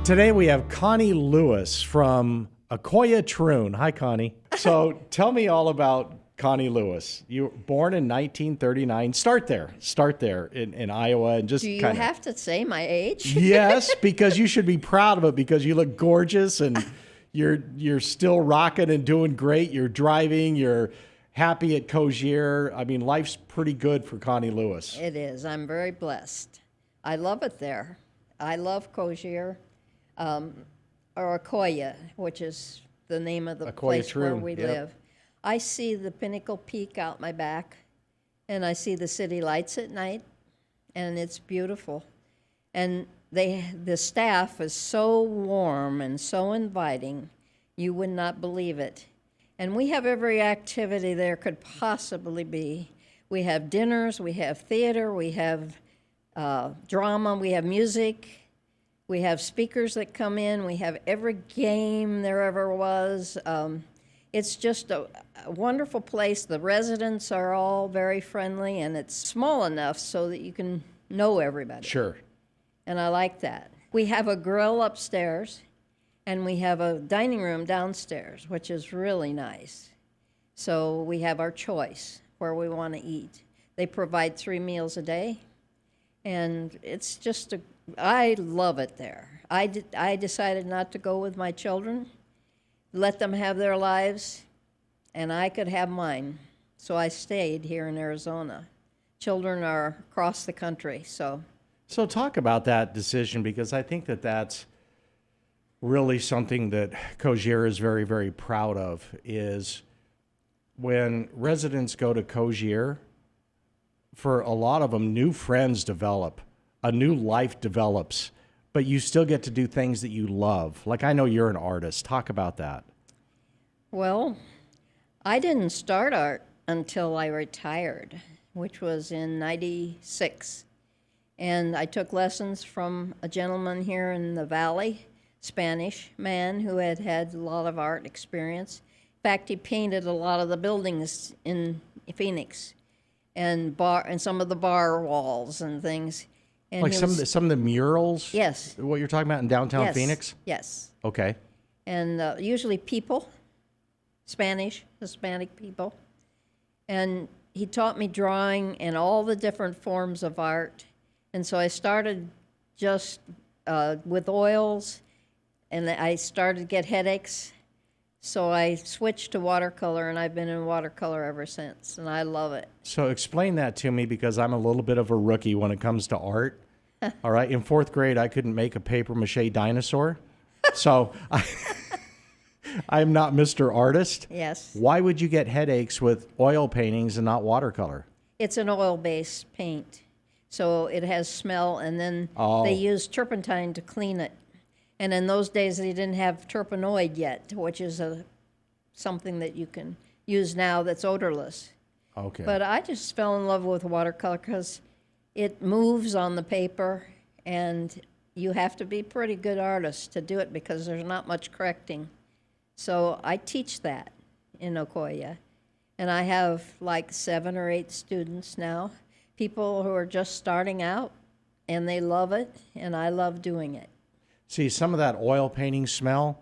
Today we have Connie Lewis from Akoya Troon. Hi, Connie. So tell me all about Connie Lewis. You were born in 1939. Start there in Iowa, and just Do you kinda, have to say my age? Yes, because you should be proud of it because you look gorgeous and you're still rocking and doing great. You're driving. You're happy at Cogir. I mean, life's pretty good for Connie Lewis. It is. I'm very blessed. I love it there. I love Cogir, or Akoya, which is the name of the Akoya place where Troon, we yep. live. I see the Pinnacle Peak out my back, and I see the city lights at night, and it's beautiful. And the staff is so warm and so inviting, you would not believe it. And we have every activity there could possibly be. We have dinners, we have theater, we have drama, we have music, we have speakers that come in, we have every game there ever was. It's just a wonderful place. The residents are all very friendly, and it's small enough so that you can know everybody. Sure. And I like that. We have a grill upstairs, and we have a dining room downstairs, which is really nice. So we have our choice where we want to eat. They provide 3 meals a day, and it's just I love it there. I decided not to go with my children, let them have their lives, and I could have mine. So I stayed here in Arizona. Children are across the country, so. So talk about that decision, because I think that that's really something that Cogir is very, very proud of, is when residents go to Cogir, for a lot of them, new friends develop, a new life develops, but you still get to do things that you love. Like, I know you're an artist. Talk about that. Well, I didn't start art until I retired, which was in '96. And I took lessons from a gentleman here in the valley, Spanish man who had had a lot of art experience. In fact, he painted a lot of the buildings in Phoenix and some of the bar walls and things. And Like some of the murals? Yes. What you're talking about in downtown Yes. Phoenix? Yes. Okay. And usually people, Hispanic people. And he taught me drawing and all the different forms of art. And so I started just with oils, and I started to get headaches. So I switched to watercolor, and I've been in watercolor ever since, and I love it. So explain that to me, because I'm a little bit of a rookie when it comes to art. All right. In 4th grade, I couldn't make a paper mache dinosaur. So I'm not Mr. Artist. Yes. Why would you get headaches with oil paintings and not watercolor? It's an oil-based paint, so it has smell, and then they use turpentine to clean it. And in those days, they didn't have terpenoid yet, which is something that you can use now that's odorless. Okay. But I just fell in love with watercolor because it moves on the paper, and you have to be a pretty good artist to do it because there's not much correcting. So I teach that in Akoya, and I have like 7 or 8 students now, people who are just starting out, and they love it, and I love doing it. See, some of that oil painting smell,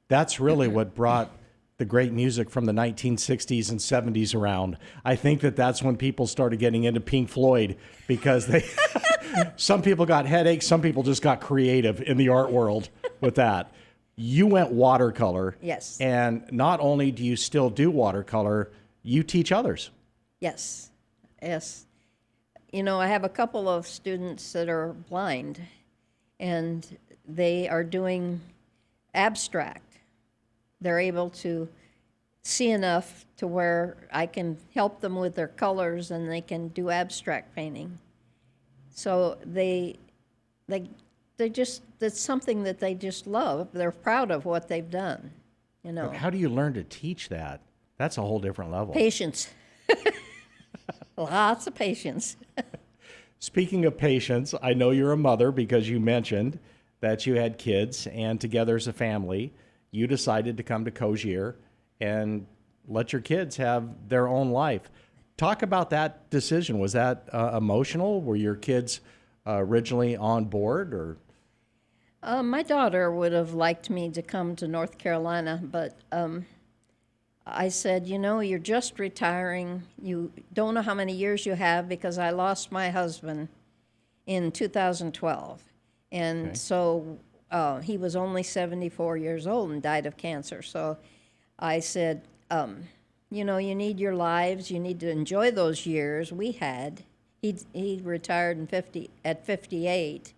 that's really what brought the great music from the 1960s and 70s around. I think that that's when people started getting into Pink Floyd, because some people got headaches, some people just got creative in the art world with that. You went watercolor. Yes. And not only do you still do watercolor, you teach others. Yes, yes. You know, I have a couple of students that are blind, and they are doing abstract. They're able to see enough to where I can help them with their colors, and they can do abstract painting. So that's something that they just love. They're proud of what they've done, you know. But how do you learn to teach that? That's a whole different level. Patience. Lots of patience. Speaking of patience, I know you're a mother, because you mentioned that you had kids, and together as a family, you decided to come to Cogir and let your kids have their own life. Talk about that decision. Was that emotional? Were your kids originally on board, or? My daughter would have liked me to come to North Carolina, but I said, you know, you're just retiring. You don't know how many years you have because I lost my husband in 2012. And Okay. so he was only 74 years old and died of cancer. So I said, you know, you need your lives. You need to enjoy those years we had. He retired at 58.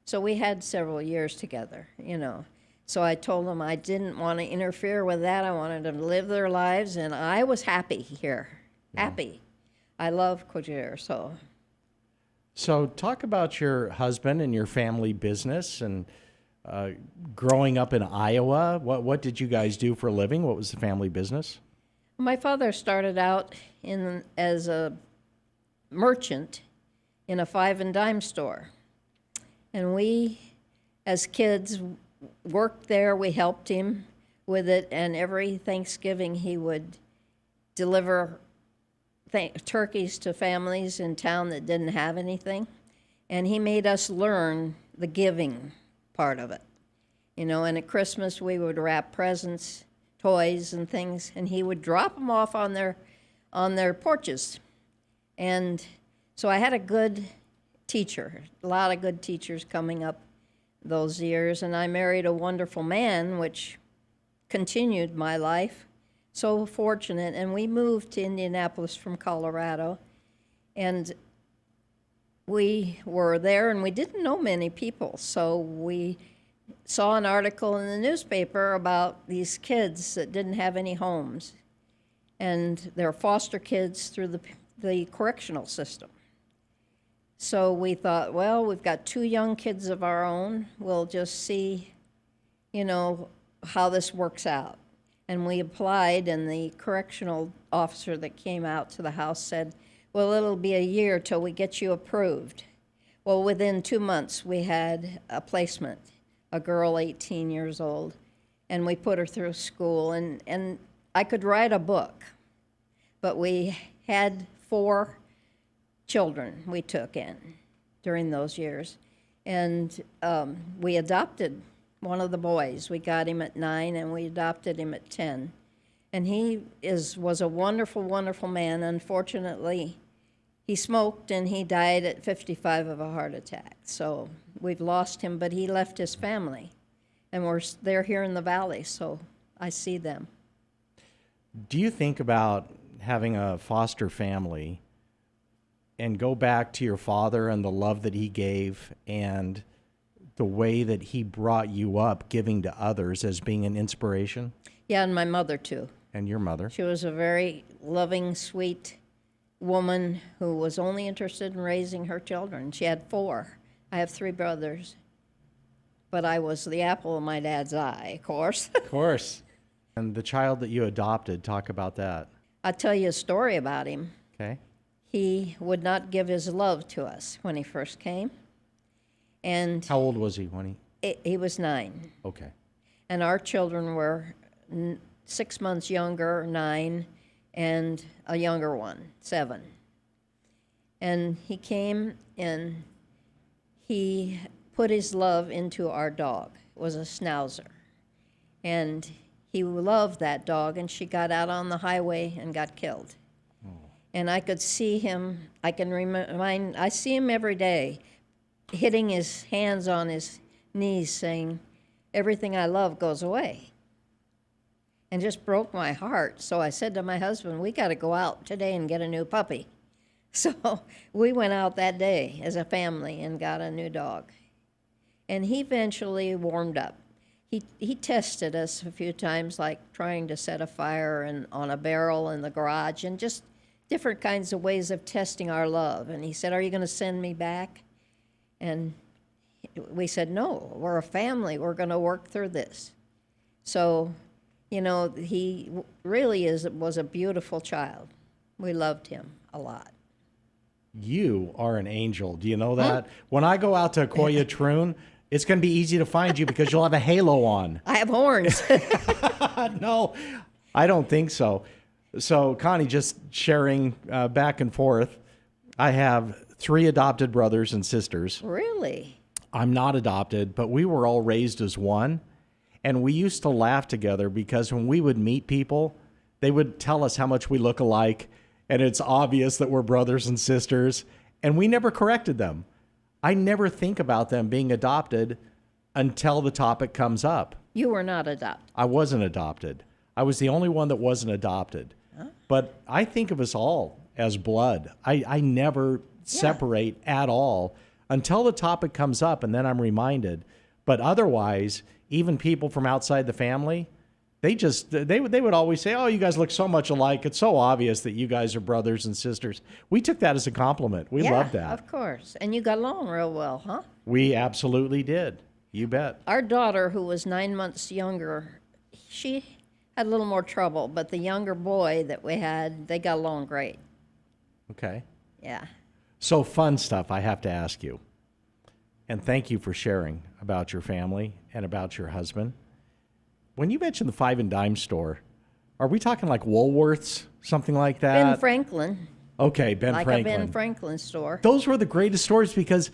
So we had several years together, you know. So I told them I didn't want to interfere with that. I wanted them to live their lives, and I was happy here. Happy. I love Cogir, so. So talk about your husband and your family business and growing up in Iowa. What did you guys do for a living? What was the family business? My father started out as a merchant in a 5 and dime store. And we, as kids, worked there. We helped him with it, and every Thanksgiving he would deliver turkeys to families in town that didn't have anything. And he made us learn the giving part of it. You know, and at Christmas we would wrap presents, toys and things, and he would drop them off on their porches. And so I had a good teacher, a lot of good teachers coming up those years, and I married a wonderful man, which continued my life. So fortunate, and we moved to Indianapolis from Colorado, and we were there, and we didn't know many people, so we saw an article in the newspaper about these kids that didn't have any homes, and they're foster kids through the correctional system. So we thought, well, we've got 2 young kids of our own. We'll just see, you know, how this works out. And we applied, and the correctional officer that came out to the house said, well, it'll be a year till we get you approved. Well, within 2 months, we had a placement, a girl 18 years old, and we put her through school. And I could write a book, but we had 4 children we took in during those years. And we adopted one of the boys. We got him at 9, and we adopted him at 10. And he was a wonderful, wonderful man. Unfortunately, he smoked, and he died at 55 of a heart attack. So we've lost him, but he left his family. And they're here in the valley, so I see them. Do you think about having a foster family and go back to your father and the love that he gave and the way that he brought you up, giving to others as being an inspiration? Yeah, and my mother, too. And your mother? She was a very loving, sweet woman who was only interested in raising her children. She had 4. I have 3 brothers. But I was the apple of my dad's eye, of course. Of course. And the child that you adopted, talk about that. I'll tell you a story about him. Okay. He would not give his love to us when he first came. And How old was he when he was 9. Okay. And our children were 6 months younger, 9, and a younger one, 7. And he came and he put his love into our dog. It was a schnauzer. And he loved that dog, and she got out on the highway and got killed. And I could see him, I see him every day, hitting his hands on his knees saying, everything I love goes away. And just broke my heart. So I said to my husband, we got to go out today and get a new puppy. So we went out that day as a family and got a new dog. And he eventually warmed up. He tested us a few times, like trying to set a fire on a barrel in the garage, and just different kinds of ways of testing our love. And he said, are you going to send me back? And we said, no, we're a family. We're going to work through this. So, you know, he really was a beautiful child. We loved him a lot. You are an angel. Do you know that? When I go out to Koya Troon, it's going to be easy to find you because you'll have a halo on. I have horns. No, I don't think so. So, Connie, just sharing back and forth, I have 3 adopted brothers and sisters. Really? I'm not adopted, but we were all raised as one. And we used to laugh together because when we would meet people, they would tell us how much we look alike. And it's obvious that we're brothers and sisters. And we never corrected them. I never think about them being adopted until the topic comes up. You were not adopted. I wasn't adopted. I was the only one that wasn't adopted. Huh? But I think of us all as blood. I never separate at all until the topic comes up, and then I'm reminded. But otherwise, even people from outside the family, they would always say, "Oh, you guys look so much alike. It's so obvious that you guys are brothers and sisters." We took that as a compliment. We loved that. Of course. And you got along real well, huh? We absolutely did. You bet. Our daughter, who was 9 months younger, she had a little more trouble, but the younger boy that we had, they got along great. Okay. Yeah. So fun stuff I have to ask you. And thank you for sharing about your family and about your husband. When you mentioned the five and dime store, are we talking like Woolworths, something like that? Ben Franklin. Okay, Ben Franklin. Like a Ben Franklin store. Those were the greatest stores because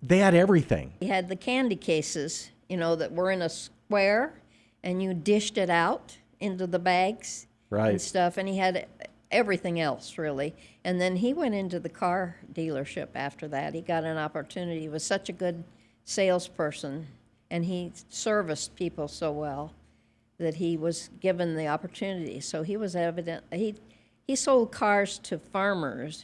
they had everything. He had the candy cases, that were in a square, and you dished it out into the bags and stuff. And he had everything else, really. And then he went into the car dealership after that. He got an opportunity. He was such a good salesperson, and he serviced people so well that he was given the opportunity. So he was he sold cars to farmers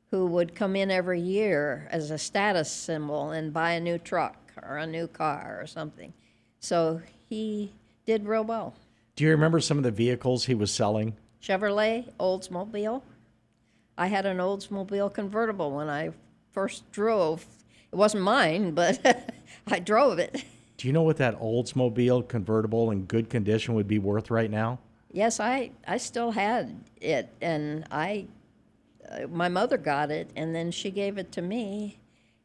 who would come in every year as a status symbol and buy a new truck or a new car or something. So he did real well. Do you remember some of the vehicles he was selling? Chevrolet, Oldsmobile. I had an Oldsmobile convertible when I first drove. It wasn't mine, but I drove it. Do you know what that Oldsmobile convertible in good condition would be worth right now? Yes, I still had it, and my mother got it, and then she gave it to me,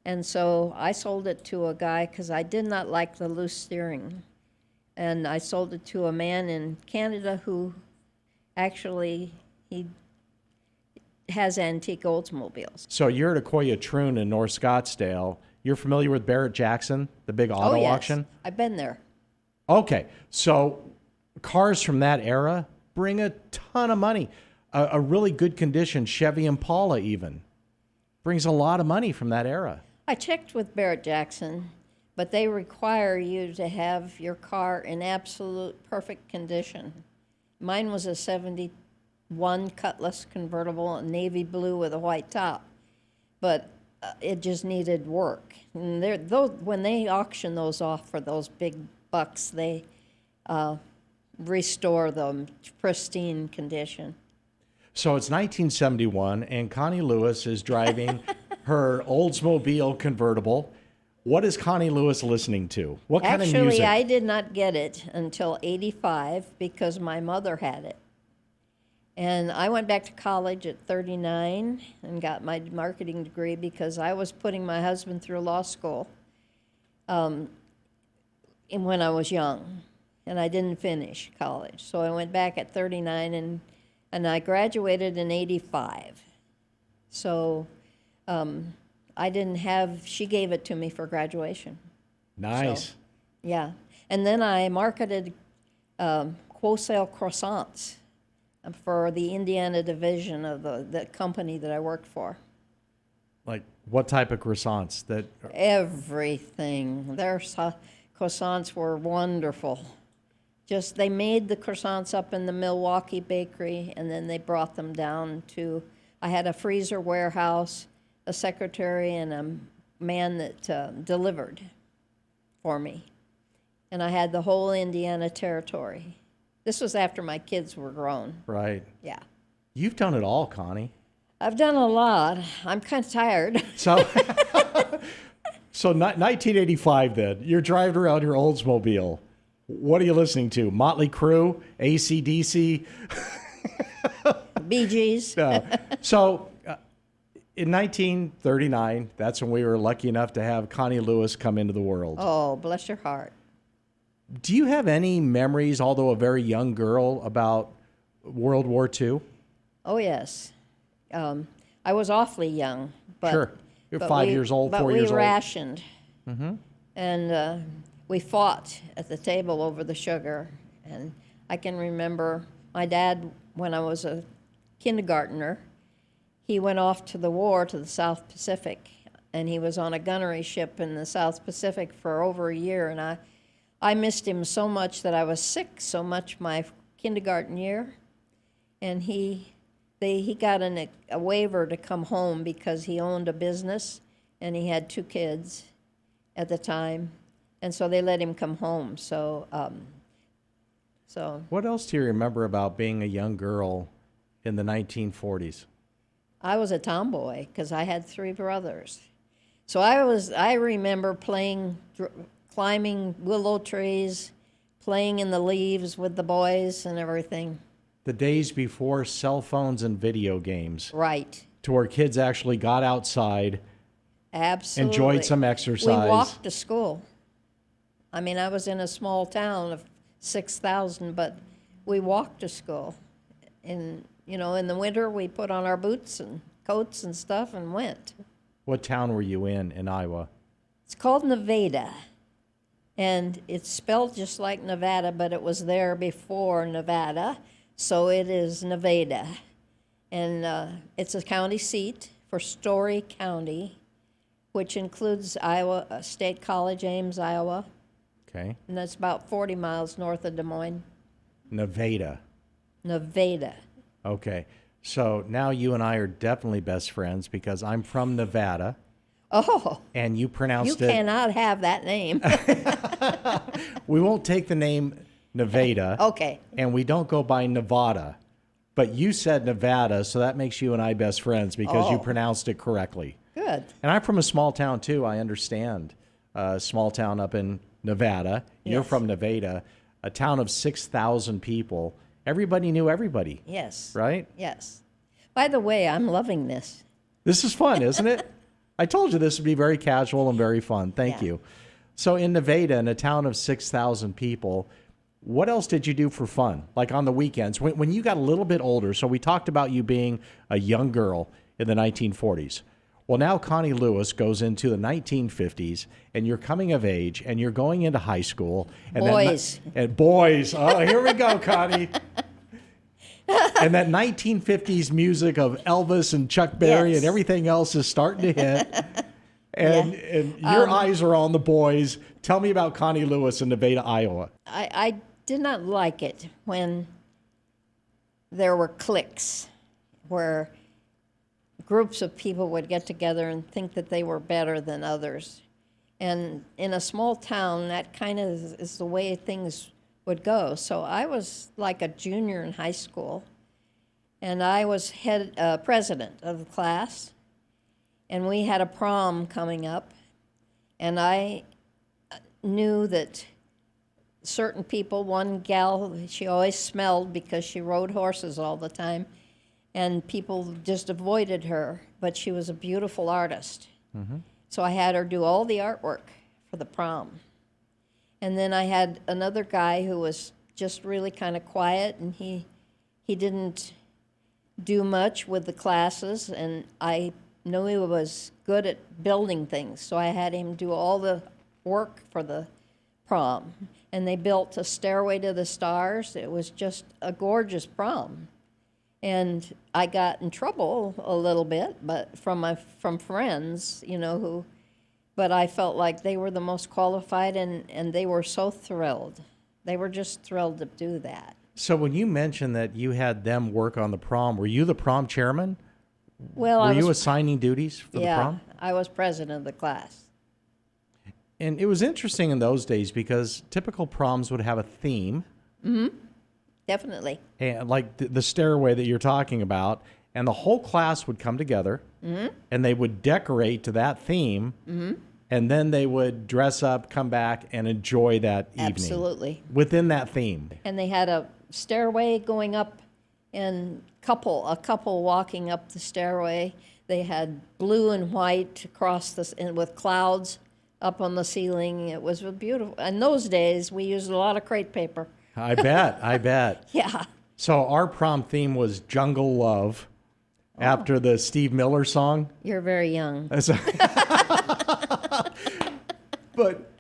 and so I sold it to a guy because I did not like the loose steering, and I sold it to a man in Canada who actually he has antique Oldsmobiles. So you're at Akoya Troon in North Scottsdale. You're familiar with Barrett Jackson, the big auto auction? I've been there. Okay, so cars from that era bring a ton of money. A really good condition Chevy Impala even brings a lot of money from that era. I checked with Barrett Jackson, but they require you to have your car in absolute perfect condition. Mine was a 71 Cutlass convertible, a navy blue with a white top, but it just needed work. And when they auction those off for those big bucks, they restore them to pristine condition. So it's 1971, and Connie Lewis is driving her Oldsmobile convertible. What is Connie Lewis listening to? What kind of music? Actually, I did not get it until 85 because my mother had it. And I went back to college at 39 and got my marketing degree because I was putting my husband through law school when I was young, and I didn't finish college. So I went back at 39, and I graduated in 85. So she gave it to me for graduation. Nice. So, yeah. And then I marketed wholesale croissants for the Indiana division of the company that I worked for. Like what type of croissants? Everything. Their croissants were wonderful. They made the croissants up in the Milwaukee bakery, and then they brought them down to, I had a freezer warehouse, a secretary, and a man that delivered for me. And I had the whole Indiana territory. This was after my kids were grown. Right. Yeah. You've done it all, Connie. I've done a lot. I'm kind of tired. So 1985 then, you're driving around your Oldsmobile. What are you listening to? Motley Crue, AC/DC? Bee Gees. So in 1939, that's when we were lucky enough to have Connie Lewis come into the world. Oh, bless your heart. Do you have any memories, although a very young girl, about World War II? Oh, yes. I was awfully young. But, sure. You're 5 years old, 4 years old. But we rationed. And we fought at the table over the sugar. And I can remember my dad, when I was a kindergartner, he went off to the war to the South Pacific, and he was on a gunnery ship in the South Pacific for over a year. And I missed him so much that I was sick so much my kindergarten year. And he got a waiver to come home because he owned a business, and he had 2 kids at the time. And so they let him come home. So What else do you remember about being a young girl in the 1940s? I was a tomboy because I had 3 brothers. So I remember climbing willow trees, playing in the leaves with the boys and everything. The days before cell phones and video games. Right. To where kids actually got outside, Absolutely. enjoyed some exercise. We walked to school. I mean, I was in a small town of 6,000, but we walked to school. And, in the winter, we put on our boots and coats and stuff and went. What town were you in Iowa? It's called Nevada. And it's spelled just like Nevada, but it was there before Nevada. So it is Nevada. And it's a county seat for Story County, which includes Iowa State College, Ames, Iowa. Okay. And that's about 40 miles north of Des Moines. Nevada. Nevada. Okay. So now you and I are definitely best friends because I'm from Nevada. Oh. And you pronounced You it. cannot have that name. We won't take the name Nevada. Okay. And we don't go by Nevada. But you said Nevada, so that makes you and I best friends because you Oh. pronounced it correctly. Good. And I'm from a small town too, I understand. Small town up in Nevada. You're Yes. from Nevada, a town of 6,000 people. Everybody knew everybody, Yes. right? Yes. By the way, I'm loving this. This is fun, isn't it? I told you this would be very casual and very fun. Thank Yeah. you. So in Nevada, in a town of 6,000 people, what else did you do for fun? Like on the weekends, when you got a little bit older, so we talked about you being a young girl in the 1940s. Well, now Connie Lewis goes into the 1950s, and you're coming of age, and you're going into high school. And Boys. And boys. Oh, here we go, Connie. And that 1950s music of Elvis and Chuck Berry Yes. and everything else is starting to hit. And, Yeah. and your eyes are on the boys. Tell me about Connie Lewis in Nevada, Iowa. I did not like it when there were cliques where groups of people would get together and think that they were better than others. And in a small town, that kind of is the way things would go. So I was like a junior in high school, and I was president of the class, and we had a prom coming up, and I knew that certain people, one gal, she always smelled because she rode horses all the time, and people just avoided her, but she was a beautiful artist. Mm-hmm. So I had her do all the artwork for the prom. And then I had another guy who was just really kind of quiet, and he didn't do much with the classes, and I knew he was good at building things, so I had him do all the work for the prom. And they built a Stairway to the Stars. It was just a gorgeous prom. And I got in trouble a little bit, but from friends, but I felt like they were the most qualified, and they were so thrilled. They were just thrilled to do that. So when you mentioned that you had them work on the prom, were you the prom chairman? Well, Were you assigning duties for the prom? I was president of the class. And it was interesting in those days because typical proms would have a theme. Mm-hmm. Definitely. And like the stairway that you're talking about, and the whole class would come together, mm-hmm. and they would decorate to that theme, mm-hmm. and then they would dress up, come back, and enjoy that evening. Absolutely. Within that theme. And they had a stairway going up, and a couple walking up the stairway. They had blue and white across and with clouds up on the ceiling. It was beautiful. In those days, we used a lot of crepe paper. I bet. Yeah. So our prom theme was Jungle Love, after the Steve Miller song. You're very young. But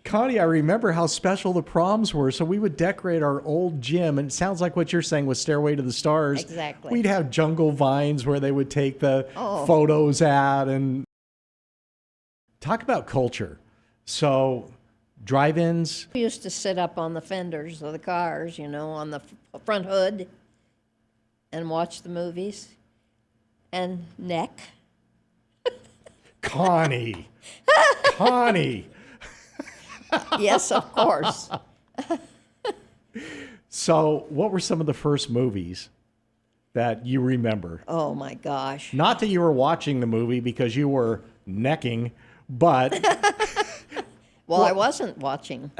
Connie, I remember how special the proms were. So we would decorate our old gym, and it sounds like what you're saying was Stairway to the Stars. Exactly. We'd have jungle vines where they would take the Oh. photos at, and talk about culture. So drive-ins, We used to sit up on the fenders of the cars, on the front hood and watch the movies and neck. Connie, Connie. Yes, of course. So what were some of the first movies that you remember? Oh, my gosh. Not that you were watching the movie because you were necking, but Well, I wasn't watching.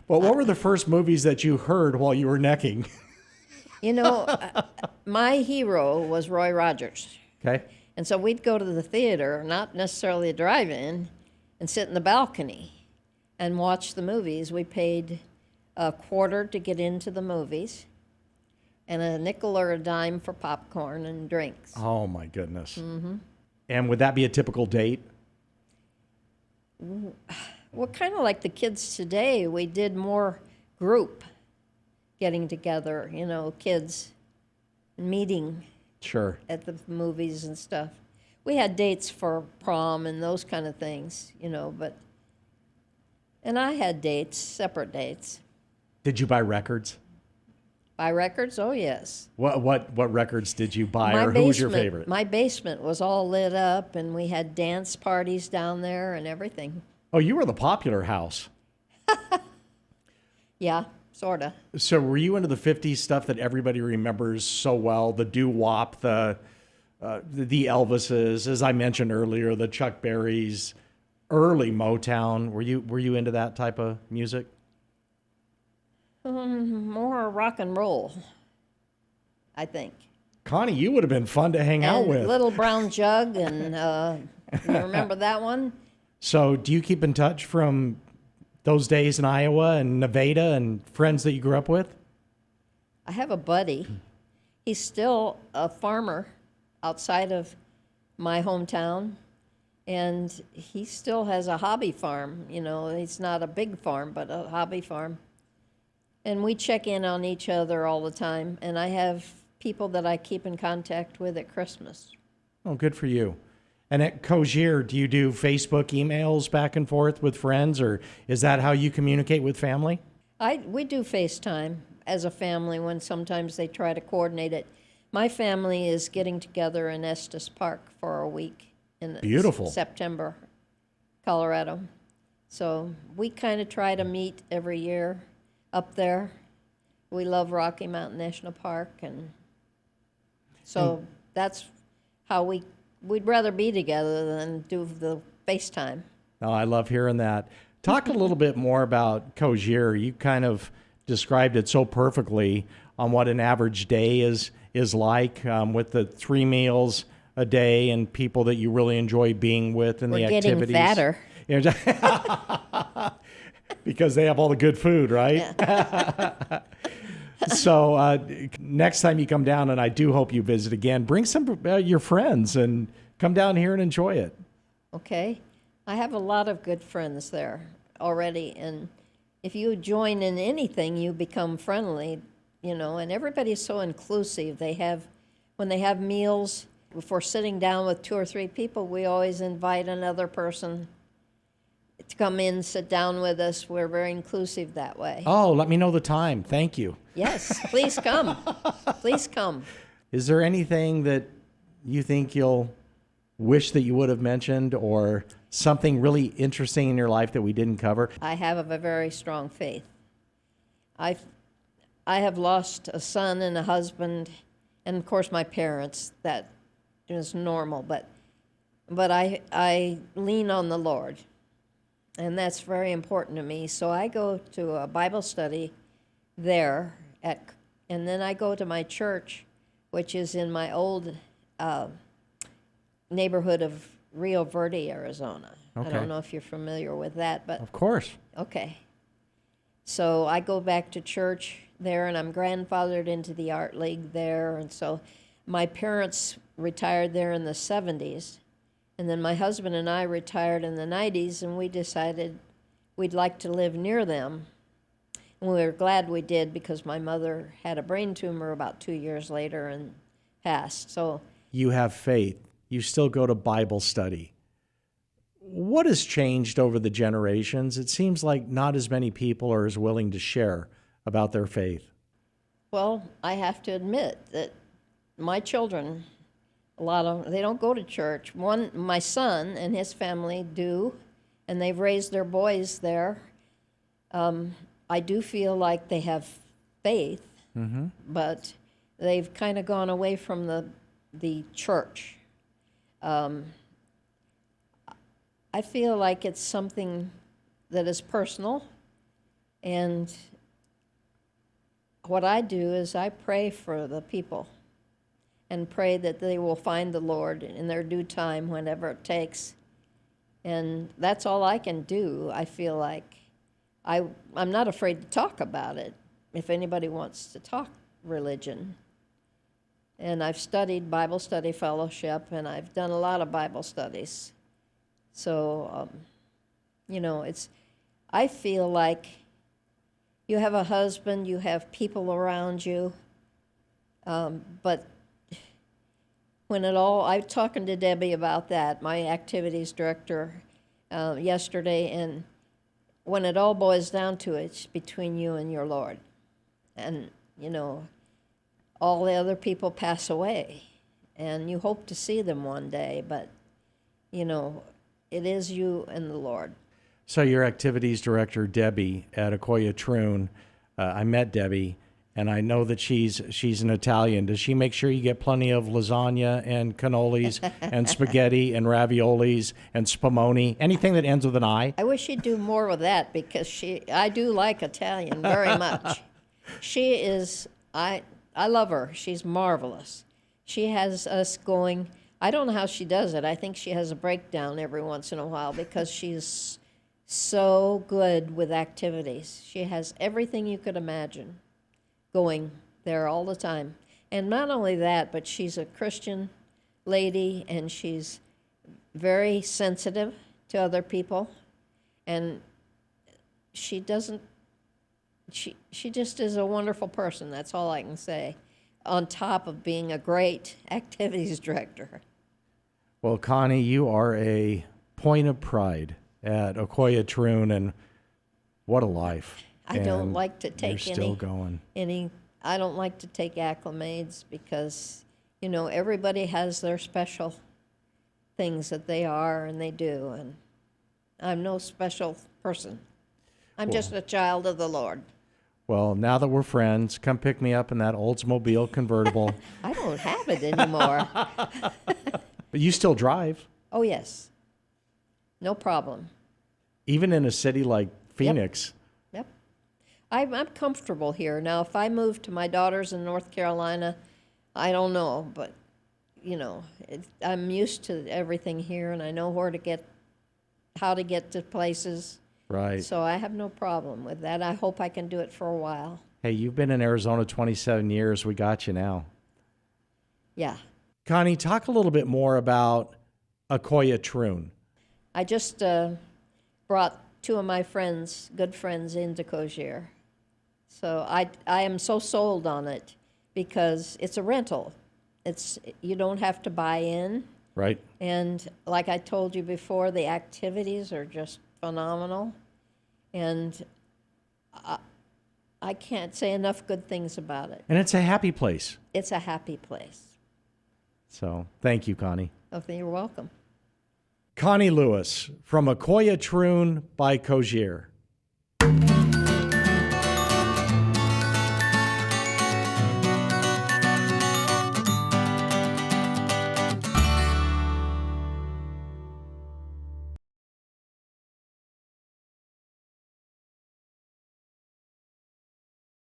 what were the first movies that you heard while you were necking? My hero was Roy Rogers. Okay. And so we'd go to the theater, not necessarily a drive-in, and sit in the balcony and watch the movies. We paid a quarter to get into the movies and a nickel or a dime for popcorn and drinks. Oh my goodness. Mm-hmm. And would that be a typical date? Well, kind of like the kids today, we did more group getting together, kids meeting Sure. at the movies and stuff. We had dates for prom and those kind of things, and I had dates, separate dates. Did you buy records? Buy records? Oh, yes. What records did you buy, or who was your favorite? My basement was all lit up, and we had dance parties down there and everything. Oh, you were the popular house. Yeah, sort of. So were you into the 50s stuff that everybody remembers so well? The doo-wop, the Elvises, as I mentioned earlier, the Chuck Berrys, early Motown. Were you into that type of music? More rock and roll, I think. Connie, you would have been fun to hang out And with. Little Brown Jug, and you remember that one? So do you keep in touch from those days in Iowa and Nevada and friends that you grew up with? I have a buddy. He's still a farmer outside of my hometown, and he still has a hobby farm. It's not a big farm, but a hobby farm. And we check in on each other all the time, and I have people that I keep in contact with at Christmas. Oh, good for you. And at Cogir, do you do Facebook emails back and forth with friends, or is that how you communicate with family? We do FaceTime as a family when sometimes they try to coordinate it. My family is getting together in Estes Park for a week in Beautiful. September, Colorado. So we kind of try to meet every year up there. We love Rocky Mountain National Park, and so that's how we'd rather be together than do the FaceTime. Oh, I love hearing that. Talk a little bit more about Cogir. You kind of described it so perfectly on what an average day is like, with the 3 meals a day and people that you really enjoy being with and We're the activities. getting fatter. Because they have all the good food, right? Yeah. So next time you come down, and I do hope you visit again, bring some your friends and come down here and enjoy it. Okay. I have a lot of good friends there already, and if you join in anything, you become friendly, and everybody's so inclusive. When they have meals, if we're sitting down with 2 or 3 people, we always invite another person to come in, sit down with us. We're very inclusive that way. Oh, let me know the time. Thank you. Yes, please come. Please come. Is there anything that you think you'll wish that you would have mentioned, or something really interesting in your life that we didn't cover? I have a very strong faith. I have lost a son and a husband, and of course my parents. That is normal, but I lean on the Lord, and that's very important to me. So I go to a Bible study there and then I go to my church, which is in my old neighborhood of Rio Verde, Arizona. Okay. I don't know if you're familiar with that, but Of course. okay. So I go back to church there, and I'm grandfathered into the art league there, and so my parents retired there in the 70s, And then my husband and I retired in the 90s, and we decided we'd like to live near them. And we were glad we did, because my mother had a brain tumor about 2 years later and passed. So You have faith. You still go to Bible study. What has changed over the generations? It seems like not as many people are as willing to share about their faith. well, I have to admit that my children, they don't go to church. My son and his family do, and they've raised their boys there. I do feel like they have faith, but they've kind of gone away from the church. I feel like it's something that is personal, and what I do is I pray for the people and pray that they will find the Lord in their due time, whenever it takes. And that's all I can do. I feel like I'm not afraid to talk about it if anybody wants to talk religion. And I've studied Bible Study Fellowship, and I've done a lot of Bible studies. So, I feel like you have a husband, you have people around you, but when I was talking to Debbie about that, my activities director, yesterday, and when it all boils down to it, it's between you and your Lord. And, all the other people pass away, and you hope to see them one day, but, it is you and the Lord. So your activities director, Debbie, at Akoya Troon, I met Debbie, and I know that she's an Italian. Does she make sure you get plenty of lasagna and cannolis and spaghetti and raviolis and spumoni, anything that ends with an I? I wish she'd do more with that, because I do like Italian very much. She is, I love her. She's marvelous. She has us going, I don't know how she does it. I think she has a breakdown every once in a while, because she's so good with activities. She has everything you could imagine going there all the time. And not only that, but she's a Christian lady, and she's very sensitive to other people. And she just is a wonderful person. That's all I can say, on top of being a great activities director. Well, Connie, you are a point of pride at Akoya Troon, and what a life. I don't like to take you're still going. I don't like to take acclimates, because, everybody has their special things that they are and they do, and I'm no special person. I'm just a child of the Lord. Well, now that we're friends, come pick me up in that Oldsmobile convertible. I don't have it anymore. But you still drive, Oh, yes. No problem. even in a city like Phoenix. Yep. I'm comfortable here. Now, if I moved to my daughters in North Carolina, I don't know, but, I'm used to everything here, and I know how to get to places. Right. So I have no problem with that. I hope I can do it for a while. Hey, you've been in Arizona 27 years. We got you now. Yeah. Connie, talk a little bit more about Akoya Troon. I just brought two of my good friends into Cogir. So I am so sold on it, because it's a rental. You don't have to buy in. Right. And like I told you before, the activities are just phenomenal. And I can't say enough good things about it. And it's a happy place. It's a happy place. So thank you, Connie. Oh, you're welcome. Connie Lewis from Akoya Troon by Cogir.